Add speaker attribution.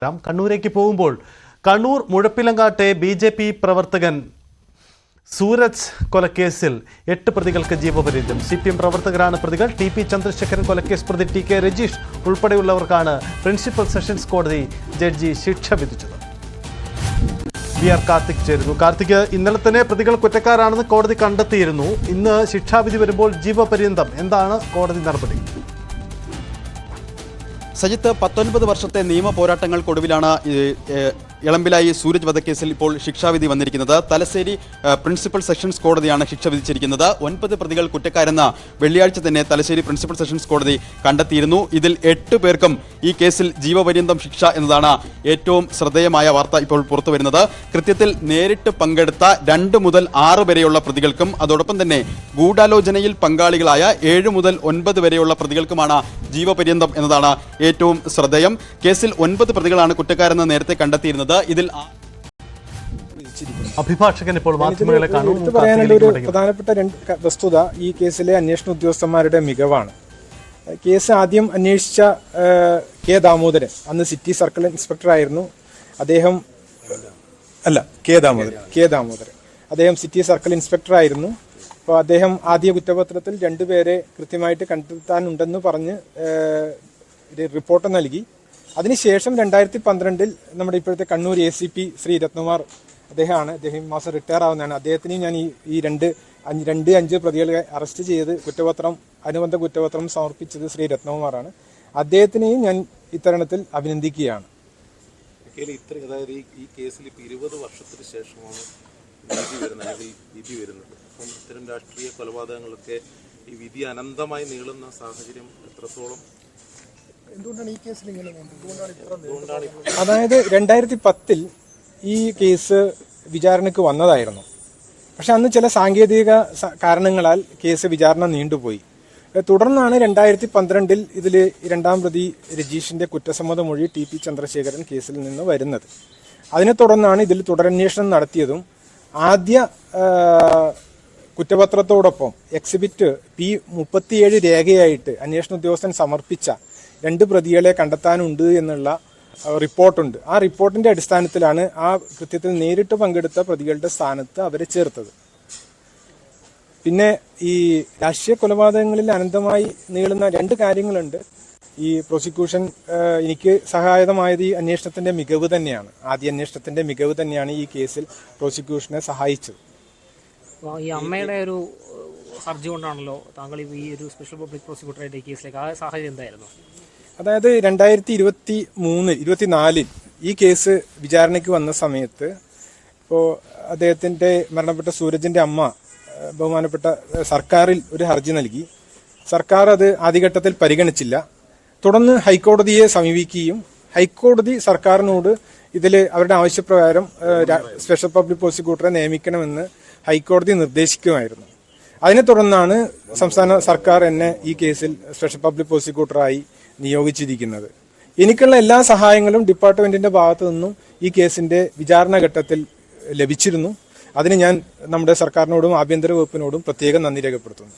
Speaker 1: കണ്ണൂരേക്ക് പോകുമ്പോൾ കണ്ണൂർ മുഴപ്പിലങ്ങാട്ടെ ബി.ജെ.പി. പ്രവർത്തകൻ സൂരജ് കൊലക്കേസിൽ 8 പ്രതികൾക്ക് ജീവപര്യന്തം. CPM പ്രവർത്തകരാണ് പ്രതികൾ. TP ചന്ദ്രശേഖരൻ കൊലക്കേസ് പ്രതി TK രജീഷ് ഉൾപ്പെടെയുള്ളവർക്കാണ് പ്രിൻസിപ്പൽ സെഷൻസ് കോടതി ജഡ്ജി ശിക്ഷ വിധിച്ചത്. VR കാർത്തിക് ചേരുന്നു. കാർത്തിക്, ഇന്നലെ തന്നെ പ്രതികൾ കുറ്റക്കാരാണെന്ന് കോടതി കണ്ടെത്തിയിരുന്നു. ഇന്ന് ശിക്ഷാവിധി വരുമ്പോൾ ജീവപര്യന്തം. എന്താണ് കോടതി നടപടി?
Speaker 2: സജിത്ത്, 19 വർഷത്തെ നിയമ പോരാട്ടങ്ങൾക്കൊടുവിലാണ് ഇളമ്പിലായി സൂരജ് വധക്കേസിൽ ഇപ്പോൾ ശിക്ഷാവിധി വന്നിരിക്കുന്നത്. തലശ്ശേരി പ്രിൻസിപ്പൽ സെഷൻസ് കോടതിയാണ് ശിക്ഷ വിധിച്ചിരിക്കുന്നത്. 9 പ്രതികൾ കുറ്റക്കാരെന്ന വെള്ളിയാഴ്ച തന്നെ തലശ്ശേരി പ്രിൻസിപ്പൽ സെഷൻസ് കോടതി കണ്ടെത്തിയിരുന്നു. ഇതിൽ 8 പേർക്കും ഈ കേസിൽ ജീവപര്യന്തം ശിക്ഷ എന്നതാണ് ഏറ്റവും ശ്രദ്ധേയമായ വാർത്ത ഇപ്പോൾ പുറത്തു വരുന്നത്. കൃത്യത്തിൽ നേരിട്ട് പങ്കെടുത്ത 2 മുതൽ 6 വരെയുള്ള പ്രതികൾക്കും അതോടൊപ്പം തന്നെ ഗൂഢാലോചനയിൽ പങ്കാളികളായ 7 മുതൽ 9 വരെയുള്ള പ്രതികൾക്കുമാണ് ജീവപര്യന്തം എന്നതാണ് ഏറ്റവും ശ്രദ്ധേയം. കേസിൽ 9 പ്രതികളാണ് കുറ്റക്കാരെന്ന് നേരത്തെ കണ്ടെത്തിയിരുന്നത്. ഇതിൽ
Speaker 1: അഭിഭാഷകൻ ഇപ്പോൾ മാധ്യമങ്ങളെ
Speaker 3: പറയാനുള്ള ഒരു പ്രധാനപ്പെട്ട വസ്തുത ഈ കേസിലെ അന്വേഷണ ഉദ്യോഗസ്ഥന്മാരുടെ മികവാണ്. കേസ് ആദ്യം അന്വേഷിച്ച കെ ദാമോദരൻ, അന്ന് സിറ്റി സർക്കിൾ ഇൻസ്പെക്ടർ ആയിരുന്നു അദ്ദേഹം. കെ ദാമോദരൻ അദ്ദേഹം സിറ്റി സർക്കിൾ ഇൻസ്പെക്ടർ ആയിരുന്നു. അപ്പോൾ അദ്ദേഹം ആദ്യ കുറ്റപത്രത്തിൽ 2 പേരെ കൃത്യമായിട്ട് കണ്ടെത്താനുണ്ടെന്ന് പറഞ്ഞ് റിപ്പോർട്ട് നൽകി. അതിനുശേഷം 2012 നമ്മുടെ ഇപ്പോഴത്തെ കണ്ണൂർ ACP ശ്രീ രത്നകുമാർ അദ്ദേഹം ഈ മാസം റിട്ടയർ ആവുന്നതാണ്. അദ്ദേഹത്തിനെയും ഞാൻ ഈ 2-5 പ്രതികളെ അറസ്റ്റ് ചെയ്ത് അനുബന്ധ കുറ്റപത്രം സമർപ്പിച്ചത് ശ്രീ രത്നകുമാറാണ്. അദ്ദേഹത്തിനെയും ഞാൻ ഇത്തരണത്തിൽ അഭിനന്ദിക്കുകയാണ്.
Speaker 4: അതായത് ഈ കേസിൽ 20 വർഷത്തിന് ശേഷമാണ് വിധി വരുന്നത്. അപ്പം ഇത്തരം രാഷ്ട്രീയ കൊലപാതകങ്ങളൊക്കെ ഈ വിധി അനന്തമായി നീളുന്ന സാഹചര്യം എത്രത്തോളം?
Speaker 3: അതായത് 2010 ഈ കേസ് വിചാരണയ്ക്ക് വന്നതായിരുന്നു. പക്ഷെ അന്ന് ചില സാങ്കേതിക കാരണങ്ങളാൽ കേസ് വിചാരണ നീണ്ടുപോയി. തുടർന്നാണ് 2012 ഇതിൽ 2ാം പ്രതി രജീഷിന്റെ കുറ്റസമ്മത മൊഴി TP ചന്ദ്രശേഖരൻ കേസിൽ നിന്ന് വരുന്നത്. അതിനെ തുടർന്നാണ് ഇതിൽ തുടരന്വേഷണം നടത്തിയതും ആദ്യ കുറ്റപത്രത്തോടൊപ്പം എക്സിബിറ്റ് P37 രേഖയായിട്ട് അന്വേഷണ ഉദ്യോഗസ്ഥൻ സമർപ്പിച്ച 2 പ്രതികളെ കണ്ടെത്താനുണ്ട് എന്നുള്ള റിപ്പോർട്ടുണ്ട്. ആ റിപ്പോർട്ടിന്റെ അടിസ്ഥാനത്തിലാണ് ആ കൃത്യത്തിൽ നേരിട്ട് പങ്കെടുത്ത പ്രതികളുടെ സ്ഥാനത്ത് അവരെ ചേർത്തത്. പിന്നെ ഈ രാഷ്ട്രീയ കൊലപാതകങ്ങളിൽ അനന്തമായി നീളുന്ന 2 കാര്യങ്ങളുണ്ട്. ഈ പ്രോസിക്യൂഷൻ എനിക്ക് സഹായകമായത് ഈ അന്വേഷണത്തിന്റെ മികവ് തന്നെയാണ്. ആദ്യ അന്വേഷണത്തിന്റെ മികവ് തന്നെയാണ് ഈ കേസിൽ പ്രോസിക്യൂഷനെ സഹായിച്ചത്.
Speaker 5: ഈ അമ്മയുടെ ഒരു ഹർജി കൊണ്ടാണല്ലോ താങ്കൾ ഈ ഒരു സ്പെഷ്യൽ പബ്ലിക് പ്രോസിക്യൂട്ടറായിട്ട് ഈ കേസിലേക്ക് ആ സാഹചര്യം എന്തായിരുന്നു?
Speaker 3: അതായത് 2024 ഈ കേസ് വിചാരണയ്ക്ക് വന്ന സമയത്ത് ഇപ്പോൾ അദ്ദേഹത്തിന്റെ മരണപ്പെട്ട സൂരജിന്റെ അമ്മ ബഹുമാനപ്പെട്ട സർക്കാരിൽ ഒരു ഹർജി നൽകി. സർക്കാർ അത് ആദ്യഘട്ടത്തിൽ പരിഗണിച്ചില്ല. തുടർന്ന് ഹൈക്കോടതിയെ സമീപിക്കുകയും ഹൈക്കോടതി സർക്കാരിനോട് ഇതിൽ അവരുടെ ആവശ്യപ്രകാരം സ്പെഷ്യൽ പബ്ലിക് പ്രോസിക്യൂട്ടറെ നിയമിക്കണമെന്ന് ഹൈക്കോടതി നിർദ്ദേശിക്കുമായിരുന്നു. അതിനെ തുടർന്നാണ് സംസ്ഥാന സർക്കാർ എന്നെ ഈ കേസിൽ സ്പെഷ്യൽ പബ്ലിക് പ്രോസിക്യൂട്ടറായി നിയോഗിച്ചിരിക്കുന്നത്. എനിക്കുള്ള എല്ലാ സഹായങ്ങളും ഡിപ്പാർട്ട്മെന്റിന്റെ ഭാഗത്തു നിന്നും ഈ കേസിന്റെ വിചാരണ ഘട്ടത്തിൽ ലഭിച്ചിരുന്നു. അതിന് ഞാൻ നമ്മുടെ സർക്കാരിനോടും ആഭ്യന്തര വകുപ്പിനോടും പ്രത്യേകം നന്ദി രേഖപ്പെടുത്തുന്നു.